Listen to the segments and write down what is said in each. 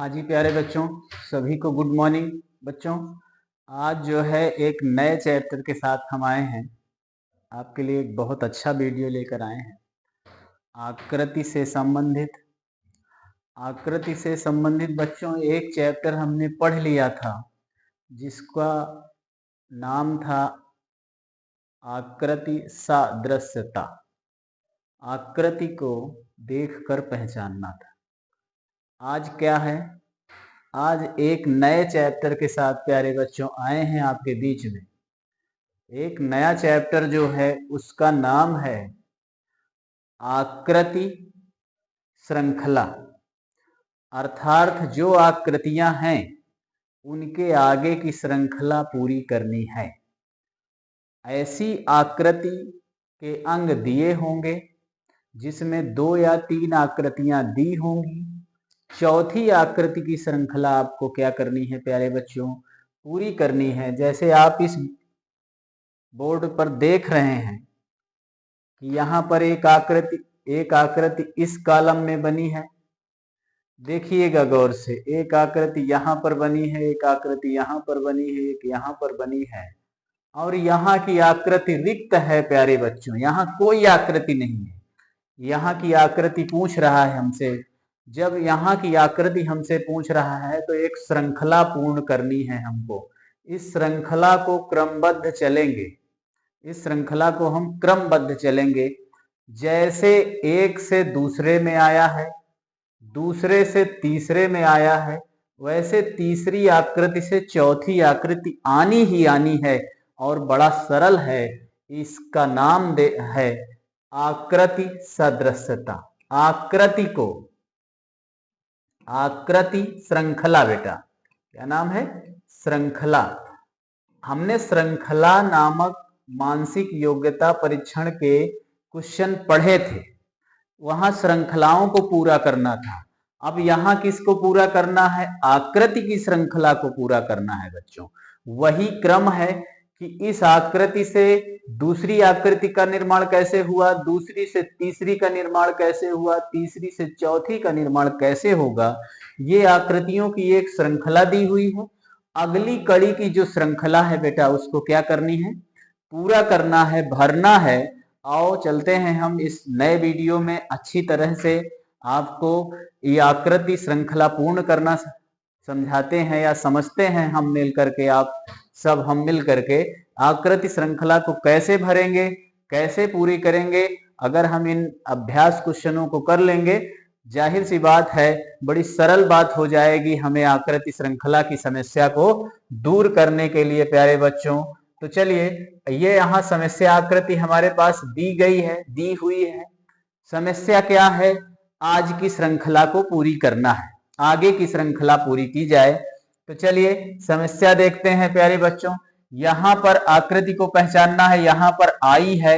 हाँ जी प्यारे बच्चों, सभी को गुड मॉर्निंग। बच्चों, आज जो है एक नए चैप्टर के साथ हम आए हैं। आपके लिए एक बहुत अच्छा वीडियो लेकर आए हैं। आकृति से संबंधित बच्चों एक चैप्टर हमने पढ़ लिया था जिसका नाम था आकृति सादृश्यता। आकृति को देखकर पहचानना था। आज क्या है? आज एक नए चैप्टर के साथ प्यारे बच्चों आए हैं आपके बीच में। एक नया चैप्टर जो है उसका नाम है आकृति श्रृंखला। अर्थात जो आकृतियां हैं उनके आगे की श्रृंखला पूरी करनी है। ऐसी आकृति के अंग दिए होंगे जिसमें 2 या 3 आकृतियां दी होंगी। चौथी आकृति की श्रृंखला आपको क्या करनी है प्यारे बच्चों? पूरी करनी है। जैसे आप इस बोर्ड पर देख रहे हैं कि यहाँ पर एक आकृति इस कॉलम में बनी है। देखिएगा गौर से, एक आकृति यहाँ पर बनी है, एक आकृति यहाँ पर बनी है, एक यहाँ पर बनी है और यहाँ की आकृति रिक्त है प्यारे बच्चों। यहाँ कोई आकृति नहीं है। यहाँ की आकृति पूछ रहा है हमसे। जब यहाँ की आकृति हमसे पूछ रहा है तो एक श्रृंखला पूर्ण करनी है हमको। इस श्रृंखला को क्रमबद्ध चलेंगे। इस श्रृंखला को हम क्रमबद्ध चलेंगे। जैसे एक से दूसरे में आया है, दूसरे से तीसरे में आया है, वैसे तीसरी आकृति से चौथी आकृति आनी ही आनी है और बड़ा सरल है। इसका नाम है आकृति सदृश्यता। आकृति श्रृंखला। बेटा क्या नाम है? श्रृंखला। हमने श्रृंखला नामक मानसिक योग्यता परीक्षण के क्वेश्चन पढ़े थे। वहां श्रृंखलाओं को पूरा करना था। अब यहाँ किसको पूरा करना है? आकृति की श्रृंखला को पूरा करना है बच्चों। वही क्रम है कि इस आकृति से दूसरी आकृति का निर्माण कैसे हुआ, दूसरी से तीसरी का निर्माण कैसे हुआ, तीसरी से चौथी का निर्माण कैसे होगा। ये आकृतियों की एक श्रृंखला दी हुई है। अगली कड़ी की जो श्रृंखला है बेटा उसको क्या करनी है? पूरा करना है, भरना है। आओ चलते हैं हम इस नए वीडियो में अच्छी तरह से आपको ये आकृति श्रृंखला पूर्ण करना समझाते हैं या समझते हैं हम मिल करके। हम मिल करके आकृति श्रृंखला को कैसे भरेंगे, कैसे पूरी करेंगे। अगर हम इन अभ्यास क्वेश्चनों को कर लेंगे, जाहिर सी बात है बड़ी सरल बात हो जाएगी हमें आकृति श्रृंखला की समस्या को दूर करने के लिए प्यारे बच्चों। तो चलिए, ये यहाँ समस्या आकृति हमारे पास दी गई है, दी हुई है। समस्या क्या है? आज की श्रृंखला को पूरी करना है, आगे की श्रृंखला पूरी की जाए। तो चलिए समस्या देखते हैं प्यारे बच्चों। यहाँ पर आकृति को पहचानना है। यहाँ पर आई है,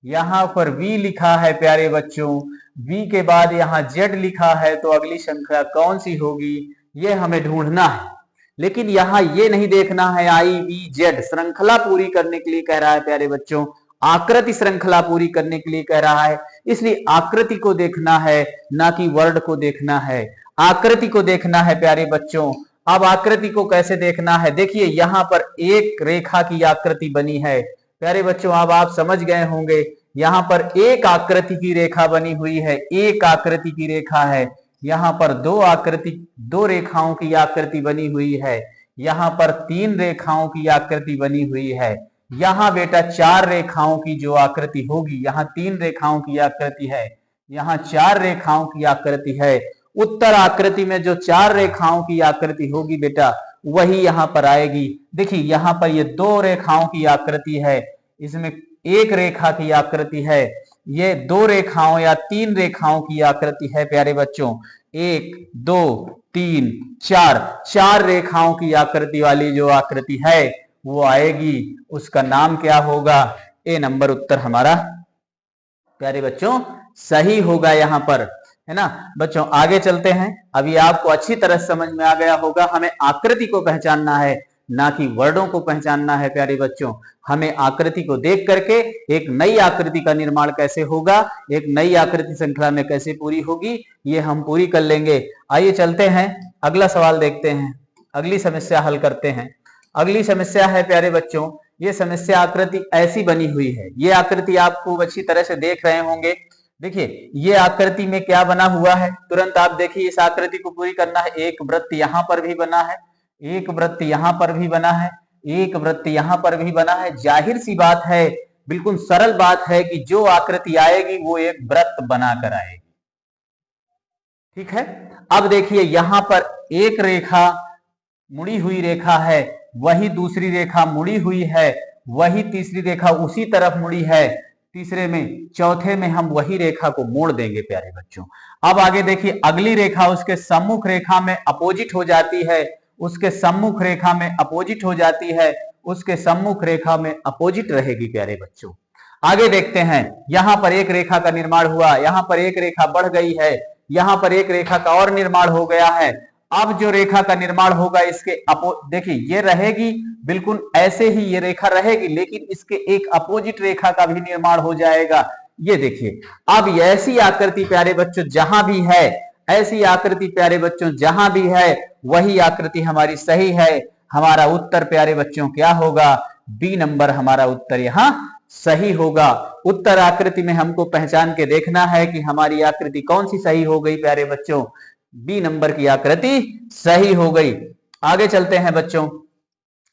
यहाँ पर V लिखा है प्यारे बच्चों। V के बाद यहाँ Z लिखा है, तो अगली श्रृंखला कौन सी होगी ये हमें ढूंढना है। लेकिन यहाँ ये नहीं देखना है IVZ। श्रृंखला पूरी करने के लिए कह रहा है प्यारे बच्चों, आकृति श्रृंखला पूरी करने के लिए कह रहा है, इसलिए आकृति को देखना है, ना कि वर्ड को देखना है। आकृति को देखना है प्यारे बच्चों। अब आकृति को कैसे देखना है? देखिए यहाँ पर एक रेखा की आकृति बनी है प्यारे बच्चों। अब आप समझ गए होंगे, यहाँ पर एक आकृति की रेखा बनी हुई है, एक आकृति की रेखा है। यहाँ पर दो रेखाओं की आकृति बनी हुई है। यहाँ पर 3 रेखाओं की आकृति बनी हुई है। यहाँ बेटा 4 रेखाओं की जो आकृति होगी, यहाँ 3 रेखाओं की आकृति है, यहाँ 4 रेखाओं की आकृति है। उत्तर आकृति में जो 4 रेखाओं की आकृति होगी बेटा वही यहाँ पर आएगी। देखिए यहाँ पर ये 2 रेखाओं की आकृति है, इसमें 1 रेखा की आकृति है। ये 2 रेखाओं या 3 रेखाओं की आकृति है प्यारे बच्चों। 1 2 3 4 रेखाओं की आकृति वाली जो आकृति है वो आएगी। उसका नाम क्या होगा? ए नंबर उत्तर हमारा प्यारे बच्चों सही होगा यहाँ पर, है ना। बच्चों आगे चलते हैं। अभी आपको अच्छी तरह समझ में आ गया होगा, हमें आकृति को पहचानना है, ना कि वर्डों को पहचानना है प्यारे बच्चों। हमें आकृति को देख करके एक नई आकृति का निर्माण कैसे होगा, एक नई आकृति श्रृंखला में कैसे पूरी होगी, ये हम पूरी कर लेंगे। आइए चलते हैं अगला सवाल देखते हैं, अगली समस्या हल करते हैं। अगली समस्या है प्यारे बच्चों, ये समस्या आकृति ऐसी बनी हुई है, ये आकृति आप खूब अच्छी तरह से देख रहे होंगे। देखिए ये आकृति में क्या बना हुआ है, तुरंत आप देखिए इस आकृति को पूरी करना है। एक वृत्त यहां पर भी बना है, एक वृत्त यहां पर भी बना है, एक वृत्त यहां पर भी बना है। जाहिर सी बात है, बिल्कुल सरल बात है कि जो आकृति आएगी वो एक वृत्त बनाकर आएगी। ठीक है, अब देखिए यहां पर एक रेखा मुड़ी हुई रेखा है, वही दूसरी रेखा मुड़ी हुई है, वही तीसरी रेखा उसी तरफ मुड़ी है, तीसरे में चौथे में हम वही रेखा को मोड़ देंगे प्यारे बच्चों। अब आगे देखिए अगली रेखा उसके सम्मुख रेखा में अपोजिट हो जाती है, उसके सम्मुख रेखा में अपोजिट हो जाती है, उसके सम्मुख रेखा में अपोजिट रहेगी प्यारे बच्चों। आगे देखते हैं, यहां पर एक रेखा का निर्माण हुआ, यहां पर एक रेखा बढ़ गई है, यहां पर एक रेखा का और निर्माण हो गया है। अब जो रेखा का निर्माण होगा इसके देखिए ये रहेगी बिल्कुल ऐसे ही ये रेखा रहेगी, लेकिन इसके एक अपोजिट रेखा का भी निर्माण हो जाएगा। ये देखिए अब ऐसी आकृति प्यारे बच्चों जहां भी है, ऐसी आकृति प्यारे बच्चों जहां भी है वही आकृति हमारी सही है। हमारा उत्तर प्यारे बच्चों क्या होगा, बी नंबर हमारा उत्तर यहाँ सही होगा। उत्तर आकृति में हमको पहचान के देखना है कि हमारी आकृति कौन सी सही हो गई प्यारे बच्चों, बी नंबर की आकृति सही हो गई। आगे चलते हैं बच्चों,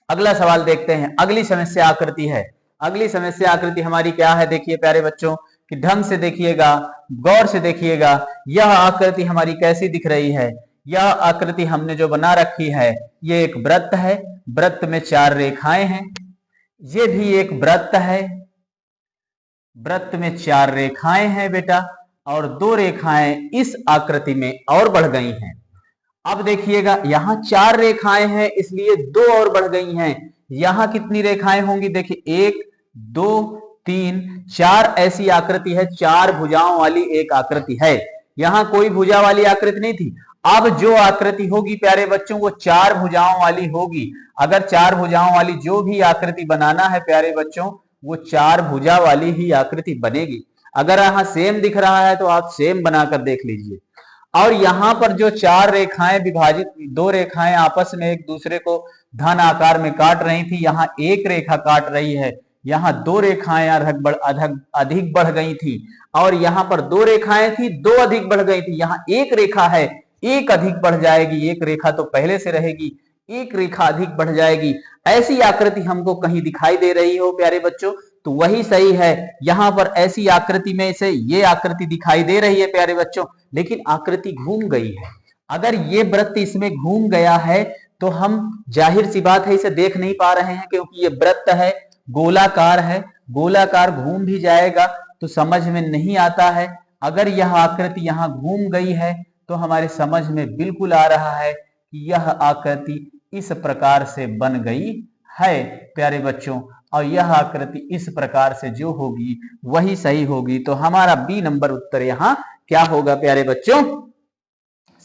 अगला सवाल देखते हैं। अगली समस्या आकृति है, अगली समस्या आकृति हमारी क्या है, देखिए प्यारे बच्चों कि ढंग से देखिएगा, गौर से देखिएगा। यह आकृति हमारी कैसी दिख रही है, यह आकृति हमने जो बना रखी है ये एक वृत्त है, वृत्त में 4 रेखाएं हैं। ये भी एक वृत्त है, वृत्त में 4 रेखाएं हैं बेटा, और 2 रेखाएं इस आकृति में और बढ़ गई हैं। अब देखिएगा यहां 4 रेखाएं हैं इसलिए 2 और बढ़ गई हैं। यहां कितनी रेखाएं होंगी, देखिए 1 2 3 4 ऐसी आकृति है, 4 भुजाओं वाली एक आकृति है। यहां कोई भुजा वाली आकृति नहीं थी। अब जो आकृति होगी प्यारे बच्चों वो 4 भुजाओं वाली होगी। अगर 4 भुजाओं वाली जो भी आकृति बनाना है प्यारे बच्चों वो 4 भुजा वाली ही आकृति बनेगी। अगर यहां सेम दिख रहा है तो आप सेम बनाकर देख लीजिए। और यहां पर जो 4 रेखाएं विभाजित, 2 रेखाएं आपस में एक दूसरे को धन आकार में काट रही थी, यहां एक रेखा काट रही है। यहां 2 रेखाएं अधिक बढ़ गई थी, और यहां पर 2 रेखाएं थी, 2 अधिक बढ़ गई थी। यहां एक रेखा है, एक अधिक बढ़ जाएगी, एक रेखा तो पहले से रहेगी, एक रेखा अधिक बढ़ जाएगी। ऐसी आकृति हमको कहीं दिखाई दे रही हो प्यारे बच्चों तो वही सही है। यहां पर ऐसी आकृति में से ये आकृति दिखाई दे रही है प्यारे बच्चों, लेकिन आकृति घूम गई है। अगर ये वृत्त इसमें घूम गया है तो हम जाहिर सी बात है इसे देख नहीं पा रहे हैं, क्योंकि ये वृत्त है, गोलाकार है, गोलाकार घूम भी जाएगा तो समझ में नहीं आता है। अगर यह आकृति यहां घूम गई है तो हमारे समझ में बिल्कुल आ रहा है कि यह आकृति इस प्रकार से बन गई है प्यारे बच्चों, और यह आकृति इस प्रकार से जो होगी वही सही होगी। तो हमारा बी नंबर उत्तर यहां क्या होगा प्यारे बच्चों,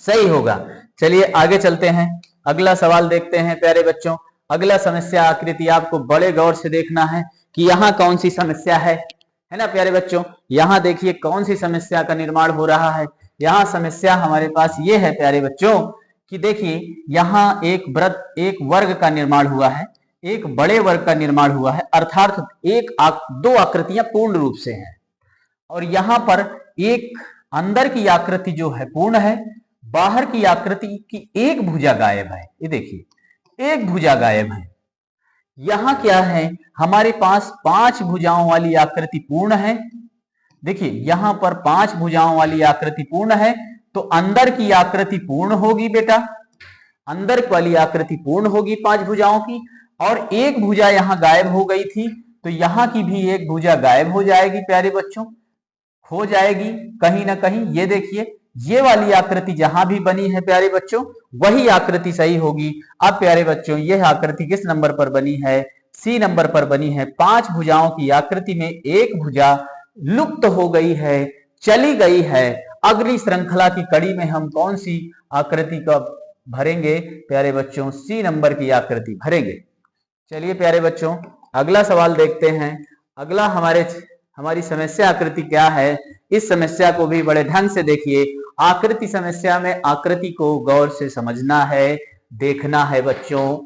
सही होगा। चलिए आगे चलते हैं, अगला सवाल देखते हैं प्यारे बच्चों। अगला समस्या आकृति आपको बड़े गौर से देखना है कि यहां कौन सी समस्या है ना प्यारे बच्चों। यहां देखिए कौन सी समस्या का निर्माण हो रहा है। यहां समस्या हमारे पास ये है प्यारे बच्चों कि देखिए यहां एक वृत्त, एक वर्ग का निर्माण हुआ है, एक बड़े वर्ग का निर्माण हुआ है, अर्थात 2 आकृतियां पूर्ण रूप से हैं, और यहां पर एक अंदर की आकृति जो है पूर्ण है, बाहर की आकृति की एक भुजा गायब है। ये देखिए एक भुजा गायब है। यहां क्या है, हमारे पास 5 भुजाओं वाली आकृति पूर्ण है। देखिए यहां पर 5 भुजाओं वाली आकृति पूर्ण है, तो अंदर की आकृति पूर्ण होगी बेटा, अंदर वाली आकृति पूर्ण होगी 5 भुजाओं की, और एक भुजा यहां गायब हो गई थी तो यहां की भी एक भुजा गायब हो जाएगी प्यारे बच्चों, हो जाएगी कहीं ना कहीं। ये देखिए ये वाली आकृति जहां भी बनी है प्यारे बच्चों वही आकृति सही होगी। अब प्यारे बच्चों यह आकृति किस नंबर पर बनी है, सी नंबर पर बनी है। 5 भुजाओं की आकृति में एक भुजा लुप्त हो गई है, चली गई है। अगली श्रृंखला की कड़ी में हम कौन सी आकृति का भरेंगे प्यारे बच्चों, सी नंबर की आकृति भरेंगे। चलिए प्यारे बच्चों अगला सवाल देखते हैं। अगला हमारी समस्या आकृति क्या है, इस समस्या को भी बड़े ढंग से देखिए आकृति समस्या में आकृति को गौर से समझना है, देखना है बच्चों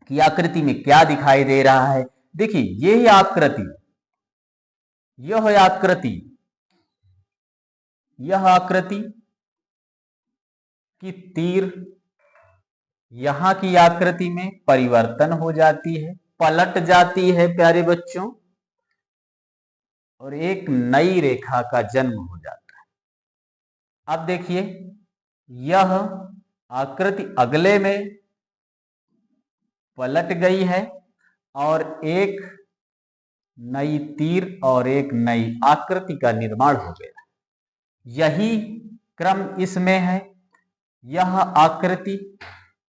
कि आकृति में क्या दिखाई दे रहा है। देखिए यही आकृति, यह आकृति, यह आकृति की तीर यहां की आकृति में परिवर्तन हो जाती है, पलट जाती है प्यारे बच्चों, और एक नई रेखा का जन्म हो जाता है। अब देखिए यह आकृति अगले में पलट गई है और एक नई तीर और एक नई आकृति का निर्माण हो गया। यही क्रम इसमें है। यह आकृति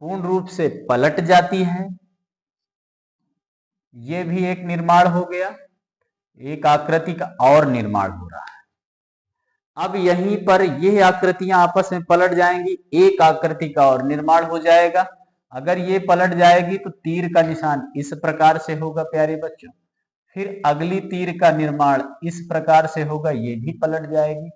पूर्ण रूप से पलट जाती है, यह भी एक निर्माण हो गया, एक आकृति का और निर्माण हो रहा है। अब यहीं पर ये आकृतियां आपस में पलट जाएंगी, एक आकृति का और निर्माण हो जाएगा। अगर ये पलट जाएगी तो तीर का निशान इस प्रकार से होगा प्यारे बच्चों, फिर अगली तीर का निर्माण इस प्रकार से होगा, ये भी पलट जाएगी।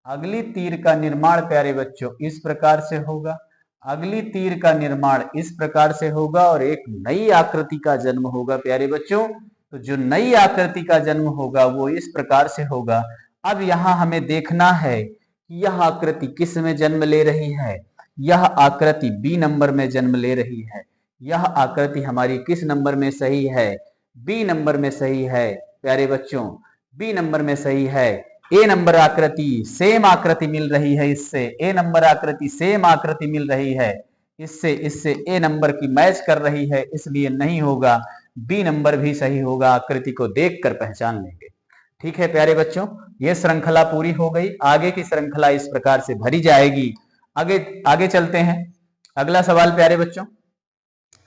अगली तीर का निर्माण प्यारे बच्चों इस प्रकार से होगा, अगली तीर का निर्माण इस प्रकार से होगा और एक नई आकृति का जन्म होगा प्यारे बच्चों। तो जो नई आकृति का जन्म होगा वो इस प्रकार से होगा। अब यहाँ हमें देखना है कि यह आकृति किस में जन्म ले रही है। यह आकृति बी नंबर में जन्म ले रही है। यह आकृति हमारी किस नंबर में सही है? बी नंबर में सही है प्यारे बच्चों, बी नंबर में सही है। ए नंबर आकृति सेम आकृति मिल रही है इससे, ए नंबर आकृति सेम आकृति मिल रही है इससे, इससे ए नंबर की मैच कर रही है, इसलिए नहीं होगा। बी नंबर भी सही होगा, आकृति को देखकर पहचान लेंगे। ठीक है प्यारे बच्चों, ये श्रृंखला पूरी हो गई। आगे की श्रृंखला इस प्रकार से भरी जाएगी। आगे चलते हैं। अगला सवाल प्यारे बच्चों,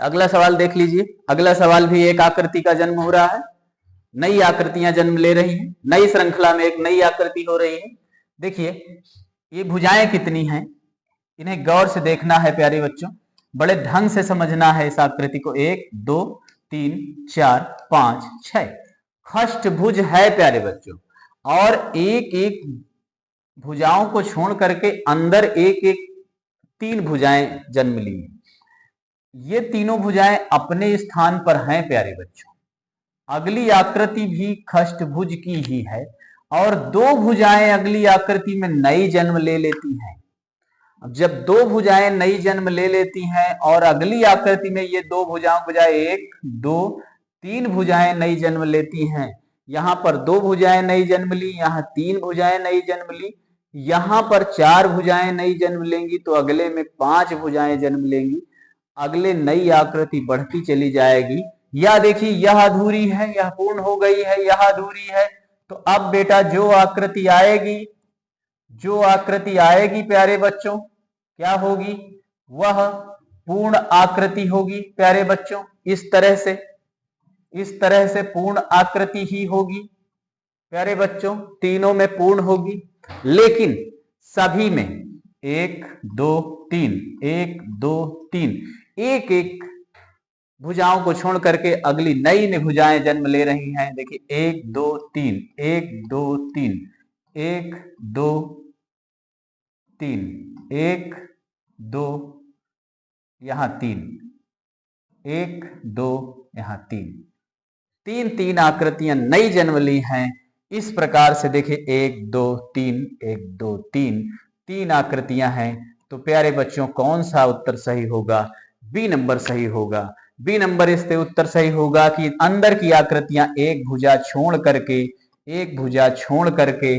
अगला सवाल देख लीजिए। अगला सवाल भी एक आकृति का जन्म हो रहा है, नई आकृतियां जन्म ले रही हैं, नई श्रृंखला में एक नई आकृति हो रही है। देखिए ये भुजाएं कितनी हैं, इन्हें गौर से देखना है प्यारे बच्चों, बड़े ढंग से समझना है इस आकृति को। 1 2 3 4 5 6 खष्टभुज है प्यारे बच्चों, और एक एक भुजाओं को छोड़ करके अंदर एक एक 3 भुजाएं जन्म ली। ये तीनों भुजाएं अपने स्थान पर हैं प्यारे बच्चों। अगली आकृति भी खष्टभुज की ही है और 2 भुजाएं अगली आकृति में नई जन्म ले लेती हैं। अब जब 2 भुजाएं नई जन्म ले लेती हैं और अगली आकृति में ये 2 भुजाओं बजाय 1 2 3 भुजाएं नई जन्म लेती हैं। यहाँ पर 2 भुजाएं नई जन्म ली, यहाँ 3 भुजाएं नई जन्म ली, यहाँ पर 4 भुजाएं नई जन्म लेंगी, तो अगले में 5 भुजाएं जन्म लेंगी। अगले नई आकृति बढ़ती चली जाएगी। यह देखिए यह अधूरी है, यह पूर्ण हो गई है, यह अधूरी है। तो अब बेटा जो आकृति आएगी प्यारे बच्चों क्या होगी? वह पूर्ण आकृति होगी प्यारे बच्चों। इस तरह से पूर्ण आकृति ही होगी प्यारे बच्चों, तीनों में पूर्ण होगी। लेकिन सभी में 1 2 3 1 2 3 एक एक भुजाओं को छोड़ करके अगली नई भुजाएं जन्म ले रही हैं। देखिए 1 2 3 1 2 3 1 2 3 1 2 यहाँ 3 1 2 यहाँ 3 आकृतियां नई जन्म ली हैं। इस प्रकार से देखिए 1 2 3 1 2 3 आकृतियां हैं। तो प्यारे बच्चों कौन सा उत्तर सही होगा? बी नंबर सही होगा। बी नंबर इससे उत्तर सही होगा कि अंदर की आकृतियां एक भुजा छोड़ करके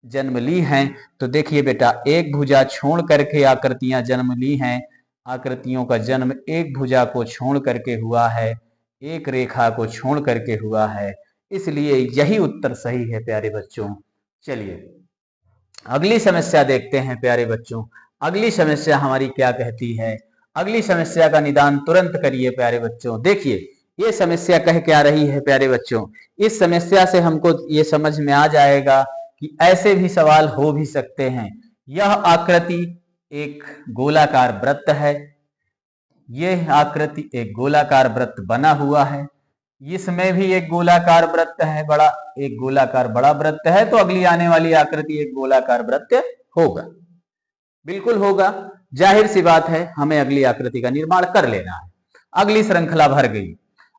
जन्म ली हैं। तो देखिए बेटा एक भुजा छोड़ करके आकृतियां जन्म ली हैं। आकृतियों का जन्म एक भुजा को छोड़ करके हुआ है, एक रेखा को छोड़ करके हुआ है, इसलिए यही उत्तर सही है प्यारे बच्चों। चलिए अगली समस्या देखते हैं प्यारे बच्चों। अगली समस्या हमारी क्या कहती है? अगली समस्या का निदान तुरंत करिए प्यारे बच्चों। देखिए ये समस्या कह क्या रही है प्यारे बच्चों। इस समस्या से हमको ये समझ में आ जाएगा कि ऐसे भी सवाल हो भी सकते हैं। यह आकृति एक गोलाकार वृत्त है, यह आकृति एक गोलाकार वृत्त बना हुआ है, इसमें भी एक गोलाकार वृत्त है, एक गोलाकार बड़ा वृत्त है, तो अगली आने वाली आकृति एक गोलाकार वृत्त होगा। बिल्कुल होगा, जाहिर सी बात है, हमें अगली आकृति का निर्माण कर लेना है। अगली श्रृंखला भर गई।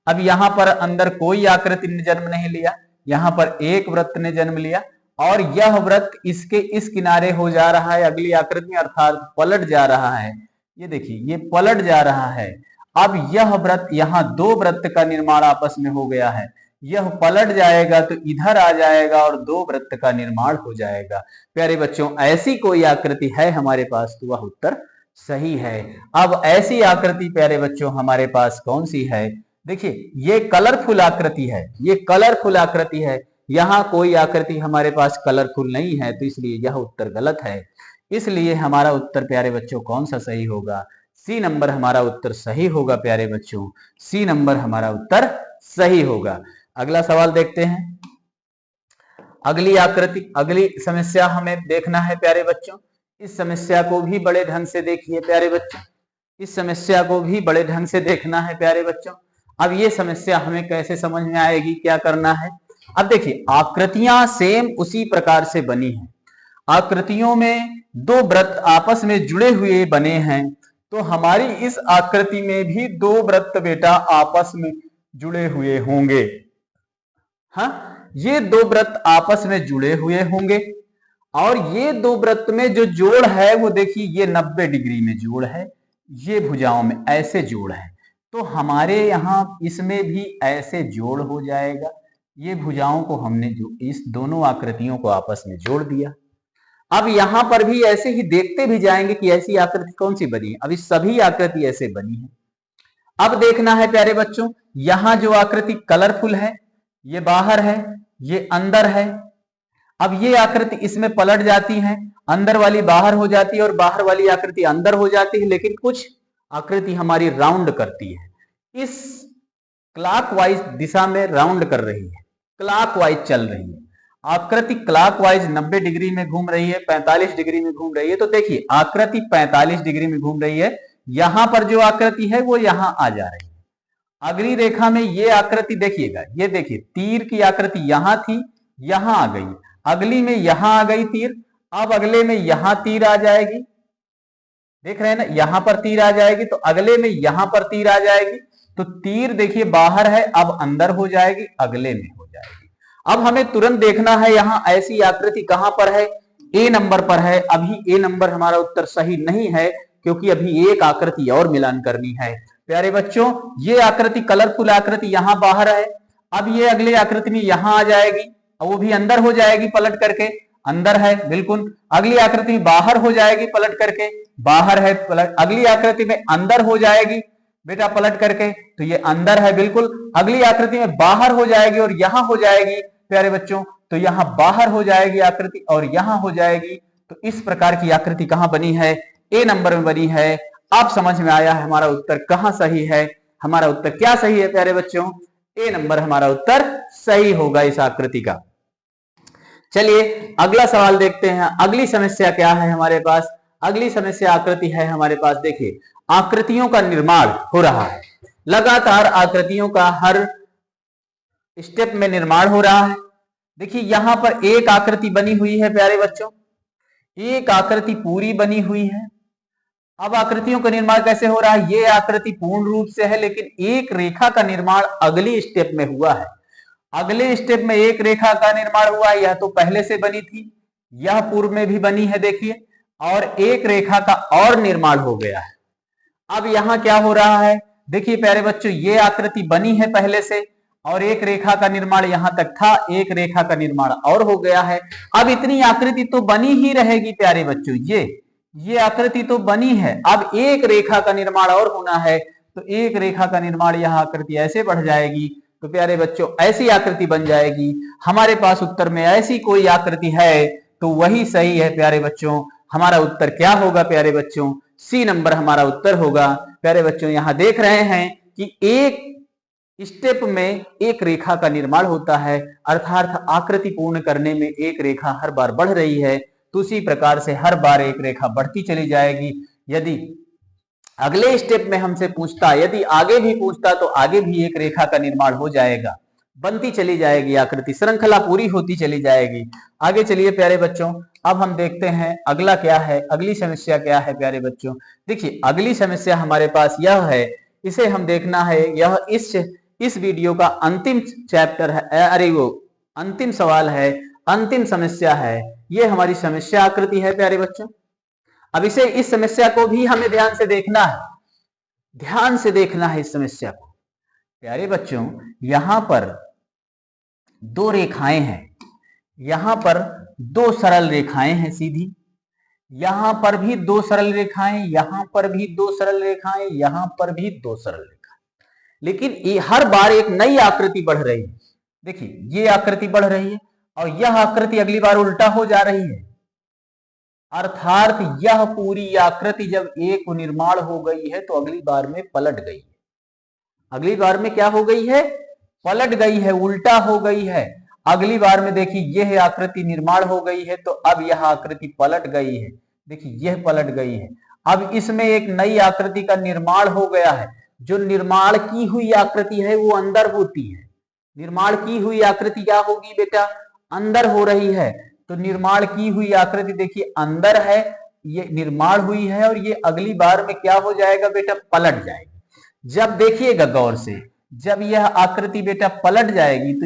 अब यहां पर अंदर कोई आकृति ने जन्म नहीं लिया, यहां पर एक वृत्त ने जन्म लिया और यह वृत्त इसके इस किनारे हो जा रहा है अगली आकृति में, अर्थात पलट जा रहा है। ये देखिए, ये पलट जा रहा है। अब यह वृत्त, यहां दो वृत्त का निर्माण आपस में हो गया है, यह पलट जाएगा तो इधर आ जाएगा और दो वृत्त का निर्माण हो जाएगा। प्यारे बच्चों, ऐसी कोई आकृति है हमारे पास तो वह उत्तर सही है। अब ऐसी आकृति प्यारे बच्चों हमारे पास कौन सी है? देखिए, ये कलरफुल आकृति है, ये कलरफुल आकृति है। यहां कोई आकृति हमारे पास कलरफुल नहीं है, तो इसलिए यह उत्तर गलत है। इसलिए हमारा उत्तर प्यारे बच्चों कौन सा सही होगा? सी नंबर हमारा उत्तर सही होगा प्यारे बच्चों, सी नंबर हमारा उत्तर सही होगा। अगला सवाल देखते हैं। अगली आकृति, अगली समस्या हमें देखना है प्यारे बच्चों। इस समस्या को भी बड़े ढंग से देखिए प्यारे बच्चों, इस समस्या को भी बड़े ढंग से देखना है प्यारे बच्चों। अब ये समस्या हमें कैसे समझ में आएगी, क्या करना है? अब देखिए, आकृतियां सेम उसी प्रकार से बनी हैं। आकृतियों में दो वृत्त आपस में जुड़े हुए बने हैं, तो हमारी इस आकृति में भी दो वृत्त बेटा आपस में जुड़े हुए होंगे। हाँ, ये दो वृत्त आपस में जुड़े हुए होंगे और ये दो वृत्त में जो जोड़ है वो देखिए, ये 90 डिग्री में जोड़ है, ये भुजाओं में ऐसे जोड़ है, तो हमारे यहां इसमें भी ऐसे जोड़ हो जाएगा। ये भुजाओं को हमने जो इस दोनों आकृतियों को आपस में जोड़ दिया। अब यहां पर भी ऐसे ही देखते भी जाएंगे कि ऐसी आकृति कौन सी बनी है। अभी सभी आकृति ऐसे बनी है। अब देखना है प्यारे बच्चों, यहां जो आकृति कलरफुल है, ये बाहर है, ये अंदर है। अब ये आकृति इसमें पलट जाती है, अंदर वाली बाहर हो जाती है और बाहर वाली आकृति अंदर हो जाती है, लेकिन कुछ आकृति हमारी राउंड करती है, इस क्लॉकवाइज दिशा में राउंड कर रही है, क्लॉकवाइज चल रही है। आकृति क्लॉकवाइज 90 डिग्री में घूम रही है, 45 डिग्री में घूम रही है। तो देखिए, आकृति 45 डिग्री में घूम रही है, यहां पर जो आकृति है वो यहां आ जा रही है। अगली रेखा में ये आकृति देखिएगा, ये देखिए, तीर की आकृति यहां थी, यहां आ गई, अगली में यहां आ गई तीर, अब अगले में यहां तीर आ जाएगी, देख रहे हैं ना, यहां पर तीर आ जाएगी, तो अगले में यहां पर तीर आ जाएगी। तो तीर देखिए बाहर है, अब अंदर हो जाएगी, अगले में हो जाएगी। अब हमें तुरंत देखना है यहां ऐसी आकृति कहां पर है, ए नंबर पर है। अभी ए नंबर हमारा उत्तर सही नहीं है, क्योंकि अभी एक आकृति और मिलान करनी है। प्यारे बच्चों, ये आकृति कलरफुल आकृति यहां बाहर है, अब ये अगले आकृति में यहां आ जाएगी, वो भी अंदर हो जाएगी पलट करके, अंदर है बिल्कुल। अगली आकृति में बाहर हो जाएगी पलट करके, बाहर है पलट। अगली आकृति में अंदर हो जाएगी बेटा पलट करके, तो ये अंदर है बिल्कुल। अगली आकृति में बाहर हो जाएगी और यहां हो जाएगी प्यारे बच्चों, तो यहां बाहर हो जाएगी आकृति और यहां हो जाएगी। तो इस प्रकार की आकृति कहां बनी है? ए नंबर में बनी है। अब समझ में आया हमारा उत्तर कहां सही है। हमारा उत्तर क्या सही है प्यारे बच्चों? ए नंबर हमारा उत्तर सही होगा इस आकृति का। चलिए अगला सवाल देखते हैं। अगली समस्या क्या है हमारे पास? अगली समस्या आकृति है हमारे पास। देखिए, आकृतियों का निर्माण हो रहा है, लगातार आकृतियों का हर स्टेप में निर्माण हो रहा है। देखिए, यहां पर एक आकृति बनी हुई है प्यारे बच्चों, एक आकृति पूरी बनी हुई है। अब आकृतियों का निर्माण कैसे हो रहा है? ये आकृति पूर्ण रूप से है, लेकिन एक रेखा का निर्माण अगली स्टेप में हुआ है। अगले स्टेप में एक रेखा का निर्माण हुआ है, यह तो पहले से बनी थी, यह पूर्व में भी बनी है देखिए, और एक रेखा का और निर्माण हो गया है। अब यहां क्या हो रहा है? देखिए प्यारे बच्चों, ये आकृति बनी है पहले से और एक रेखा का निर्माण यहां तक था, एक रेखा का निर्माण और हो गया है। अब इतनी आकृति तो बनी ही रहेगी प्यारे बच्चों, ये आकृति तो बनी है। अब एक रेखा का निर्माण और होना है, तो एक रेखा का निर्माण, यह आकृति ऐसे बढ़ जाएगी, तो प्यारे बच्चों ऐसी आकृति बन जाएगी। हमारे पास उत्तर में ऐसी कोई आकृति है तो वही सही है प्यारे बच्चों। हमारा उत्तर क्या होगा प्यारे बच्चों? सी नंबर हमारा उत्तर होगा। प्यारे बच्चों, यहां देख रहे हैं कि एक स्टेप में एक रेखा का निर्माण होता है, अर्थात आकृति पूर्ण करने में एक रेखा हर बार बढ़ रही है, तो उसी प्रकार से हर बार एक रेखा बढ़ती चली जाएगी। यदि अगले स्टेप में हमसे पूछता, यदि आगे भी पूछता, तो आगे भी एक रेखा का निर्माण हो जाएगा, बनती चली जाएगी आकृति, श्रृंखला पूरी होती चली जाएगी। आगे चलिए प्यारे बच्चों, अब हम देखते हैं अगला क्या है, अगली समस्या क्या है प्यारे बच्चों। देखिए अगली समस्या हमारे पास यह है, इसे हम देखना है, यह इस वीडियो का अंतिम चैप्टर है, अरे वो अंतिम सवाल है, अंतिम समस्या है। ये हमारी समस्या आकृति है प्यारे बच्चों। अब इस समस्या को भी हमें ध्यान से देखना है, ध्यान से देखना है इस समस्या को। प्यारे बच्चों यहां पर दो रेखाएं हैं, यहां पर दो सरल रेखाएं हैं सीधी, यहां पर भी दो सरल रेखाएं, यहां पर भी दो सरल रेखाएं, यहां पर भी दो सरल रेखाएं, लेकिन हर बार एक नई आकृति बढ़ रही है। देखिए ये आकृति बढ़ रही है और यह आकृति अगली बार उल्टा हो जा रही है, अर्थात यह पूरी आकृति जब एक निर्माण हो गई है तो अगली बार में पलट गई है। अगली बार में क्या हो गई है, पलट गई है, उल्टा हो गई है। अगली बार में देखिए यह आकृति निर्माण हो गई है तो अब यह आकृति पलट गई है, देखिए यह पलट गई है। अब इसमें एक नई आकृति का निर्माण हो गया है। जो निर्माण की हुई आकृति है वो अंदर होती है, निर्माण की हुई आकृति क्या होगी बेटा, अंदर हो रही है। तो निर्माण की हुई आकृति देखिए अंदर है, ये निर्माण हुई है और ये अगली बार में क्या हो जाएगा बेटा, पलट जाएगी। जब देखिएगा गौर से, जब यह आकृति बेटा पलट जाएगी तो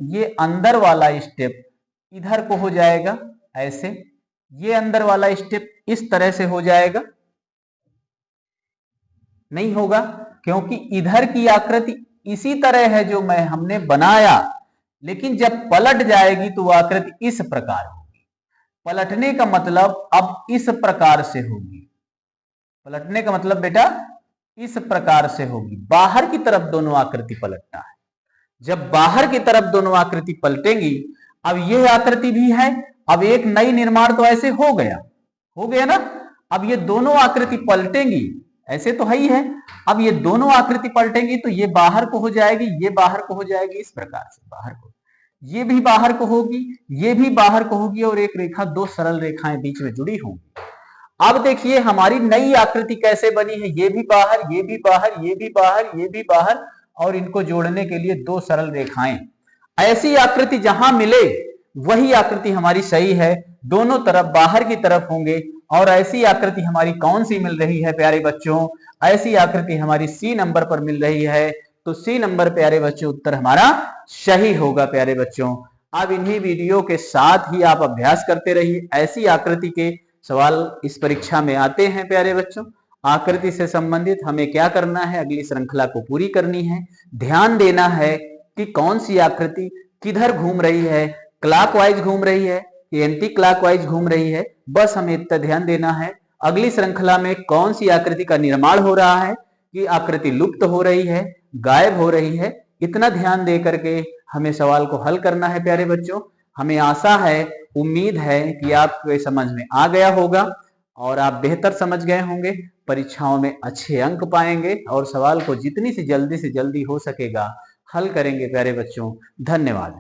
ये अंदर वाला स्टेप इधर को हो जाएगा, ऐसे ये अंदर वाला स्टेप इस तरह से हो जाएगा, नहीं होगा, क्योंकि इधर की आकृति इसी तरह है जो हमने बनाया, लेकिन जब पलट जाएगी तो आकृति इस प्रकार होगी। पलटने का मतलब अब इस प्रकार से होगी, पलटने का मतलब बेटा इस प्रकार से होगी। बाहर की तरफ दोनों आकृति पलटना है। जब बाहर की तरफ दोनों आकृति पलटेंगी, अब यह आकृति भी है, अब एक नई निर्माण तो ऐसे हो गया ना। अब ये दोनों आकृति पलटेंगी, ऐसे तो है ही है। अब ये दोनों आकृति पलटेंगी तो ये बाहर को हो जाएगी, ये बाहर को हो जाएगी, इस प्रकार से बाहर को, ये भी बाहर को होगी, ये भी बाहर को होगी और एक रेखा, दो सरल रेखाएं बीच में जुड़ी होंगी। अब देखिए हमारी नई आकृति कैसे बनी है, ये भी बाहर, ये भी बाहर, ये भी बाहर, ये भी बाहर, और इनको जोड़ने के लिए दो सरल रेखाएं। ऐसी आकृति जहां मिले वही आकृति हमारी सही है, दोनों तरफ बाहर की तरफ होंगे। और ऐसी आकृति हमारी कौन सी मिल रही है प्यारे बच्चों, ऐसी आकृति हमारी सी नंबर पर मिल रही है। तो सी नंबर प्यारे बच्चों उत्तर हमारा सही होगा प्यारे बच्चों। अब इन्हीं वीडियो के साथ ही आप अभ्यास करते रहिए, ऐसी आकृति के सवाल इस परीक्षा में आते हैं प्यारे बच्चों। आकृति से संबंधित हमें क्या करना है, अगली श्रृंखला को पूरी करनी है। ध्यान देना है कि कौन सी आकृति किधर घूम रही है, क्लॉकवाइज घूम रही है कि एंटी क्लॉकवाइज घूम रही है, बस हमें इतना ध्यान देना है। अगली श्रृंखला में कौन सी आकृति का निर्माण हो रहा है, कि आकृति लुप्त हो रही है, गायब हो रही है, इतना ध्यान दे करके हमें सवाल को हल करना है प्यारे बच्चों। हमें आशा है, उम्मीद है कि आपको समझ में आ गया होगा और आप बेहतर समझ गए होंगे, परीक्षाओं में अच्छे अंक पाएंगे और सवाल को जितनी से जल्दी हो सकेगा हल करेंगे प्यारे बच्चों। धन्यवाद।